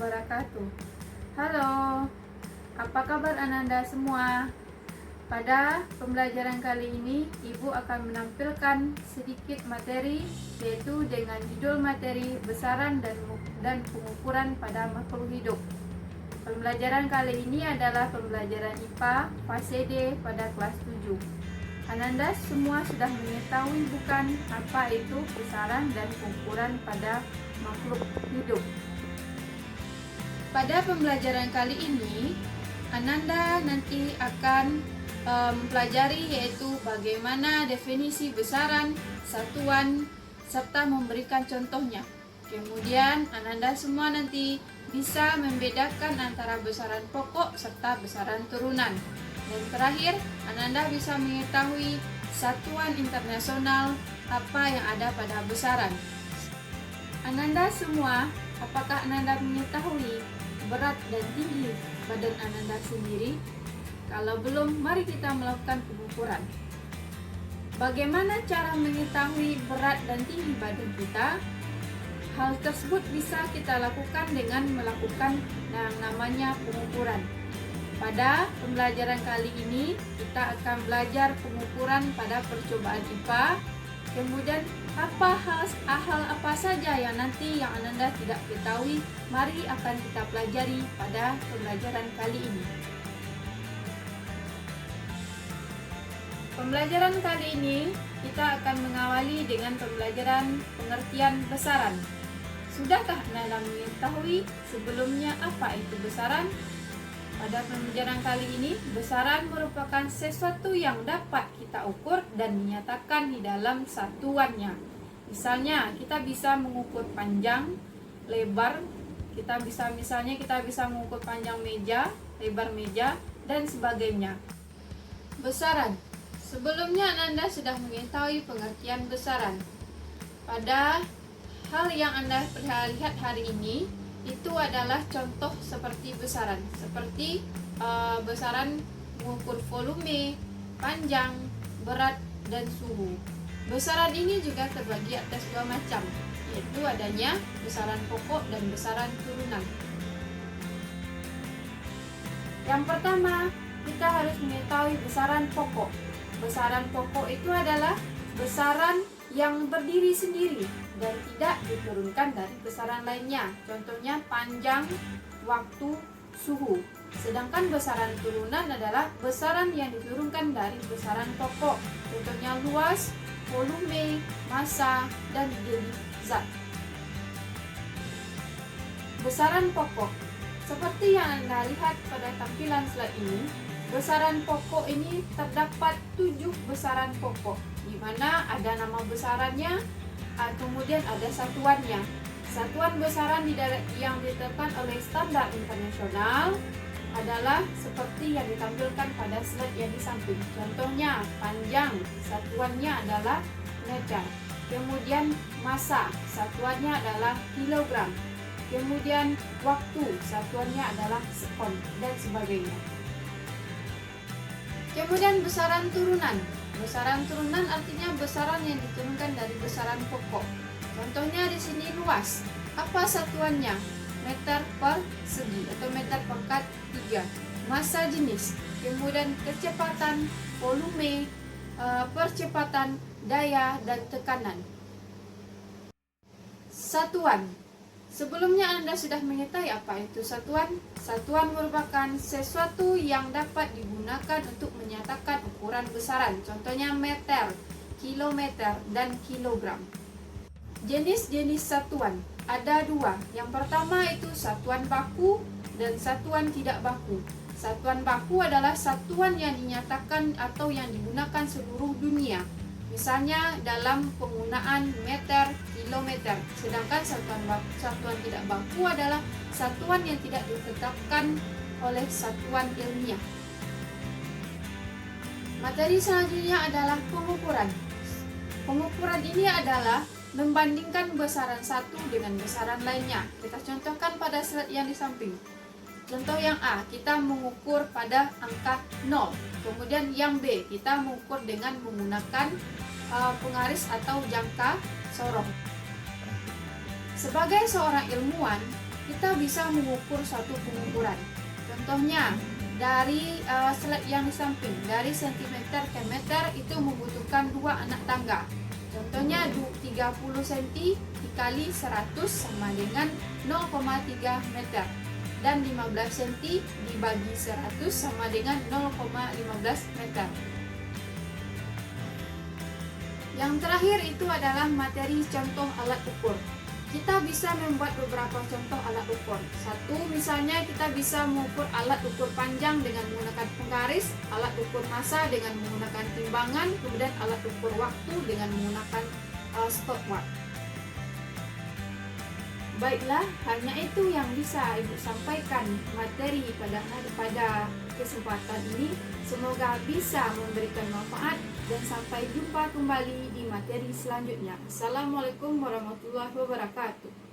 wabarakatuh. Halo, apa kabar Ananda semua? Pada pembelajaran kali ini, Ibu akan menampilkan sedikit materi, yaitu dengan judul materi besaran dan pengukuran pada makhluk hidup. Pembelajaran kali ini adalah pembelajaran IPA fase D pada kelas 7. Ananda semua sudah mengetahui bukan apa itu besaran dan pengukuran pada makhluk hidup. Pada pembelajaran kali ini, Ananda nanti akan mempelajari yaitu bagaimana definisi besaran, satuan, serta memberikan contohnya. Kemudian Ananda semua nanti bisa membedakan antara besaran pokok serta besaran turunan. Dan terakhir, Ananda bisa mengetahui satuan internasional apa yang ada pada besaran. Ananda semua, apakah Ananda mengetahui berat dan tinggi badan Ananda sendiri? Kalau belum, mari kita melakukan pengukuran. Bagaimana cara mengetahui berat dan tinggi badan kita? Hal tersebut bisa kita lakukan dengan melakukan yang namanya pengukuran. Pada pembelajaran kali ini, kita akan belajar pengukuran pada percobaan IPA. Kemudian hal apa saja yang nanti yang Ananda tidak ketahui, mari akan kita pelajari pada pembelajaran kali ini. Pembelajaran kali ini kita akan mengawali dengan pembelajaran pengertian besaran. Sudahkah Anda mengetahui sebelumnya apa itu besaran? Pada pembelajaran kali ini, besaran merupakan sesuatu yang dapat kita ukur dan dinyatakan di dalam satuannya. Misalnya, kita bisa mengukur panjang, lebar, kita bisa mengukur panjang meja, lebar meja, dan sebagainya. Besaran. Sebelumnya Anda sudah mengetahui pengertian besaran. Pada hal yang Anda lihat hari ini, itu adalah contoh seperti besaran. Seperti besaran mengukur volume, panjang, berat, dan suhu. Besaran ini juga terbagi atas dua macam, yaitu adanya besaran pokok dan besaran turunan. Yang pertama, kita harus mengetahui besaran pokok. Besaran pokok itu adalah besaran yang berdiri sendiri dan tidak diturunkan dari besaran lainnya. Contohnya panjang, waktu, suhu. Sedangkan besaran turunan adalah besaran yang diturunkan dari besaran pokok. Contohnya luas, volume, massa, dan jenis zat. Besaran pokok. Seperti yang Anda lihat pada tampilan slide ini, besaran pokok ini terdapat 7 besaran pokok, di mana ada nama besarannya, kemudian ada satuannya. Satuan besaran yang ditetapkan oleh standar internasional adalah seperti yang ditampilkan pada slide yang di samping. Contohnya, panjang, satuannya adalah meter. Kemudian massa, satuannya adalah kilogram. Kemudian waktu, satuannya adalah sekon, dan sebagainya. Kemudian besaran turunan. Besaran turunan artinya besaran yang diturunkan dari besaran pokok. Contohnya di sini luas. Apa satuannya? Meter per segi atau meter pangkat 3. Massa jenis. Kemudian kecepatan, volume, percepatan, daya, dan tekanan. Satuan. Sebelumnya Anda sudah mengetahui apa itu satuan. Satuan merupakan sesuatu yang dapat digunakan untuk menyatakan ukuran besaran. Contohnya meter, kilometer, dan kilogram. Jenis-jenis satuan ada 2. Yang pertama itu satuan baku dan satuan tidak baku. Satuan baku adalah satuan yang dinyatakan atau yang digunakan seluruh dunia. Misalnya dalam penggunaan meter, kilometer. Sedangkan satuan tidak baku adalah satuan yang tidak ditetapkan oleh satuan ilmiah. Materi selanjutnya adalah pengukuran. Pengukuran ini adalah membandingkan besaran satu dengan besaran lainnya. Kita contohkan pada slide yang di samping. Contoh yang A, kita mengukur pada angka 0. Kemudian yang B, kita mengukur dengan menggunakan penggaris atau jangka sorong. Sebagai seorang ilmuwan, kita bisa mengukur suatu pengukuran. Contohnya, dari slide yang di samping, dari sentimeter ke meter itu membutuhkan 2 anak tangga. Contohnya 30 cm dikali 100 sama dengan 0,3 meter. Dan 15 cm dibagi 100 sama dengan 0,15 meter. Yang terakhir itu adalah materi contoh alat ukur. Kita bisa membuat beberapa contoh alat ukur. Satu, misalnya kita bisa mengukur alat ukur panjang dengan menggunakan penggaris, alat ukur massa dengan menggunakan timbangan, kemudian alat ukur waktu dengan menggunakan stopwatch. Baiklah, hanya itu yang bisa Ibu sampaikan materi pada kesempatan ini. Semoga bisa memberikan manfaat dan sampai jumpa kembali di materi selanjutnya. Assalamualaikum warahmatullahi wabarakatuh.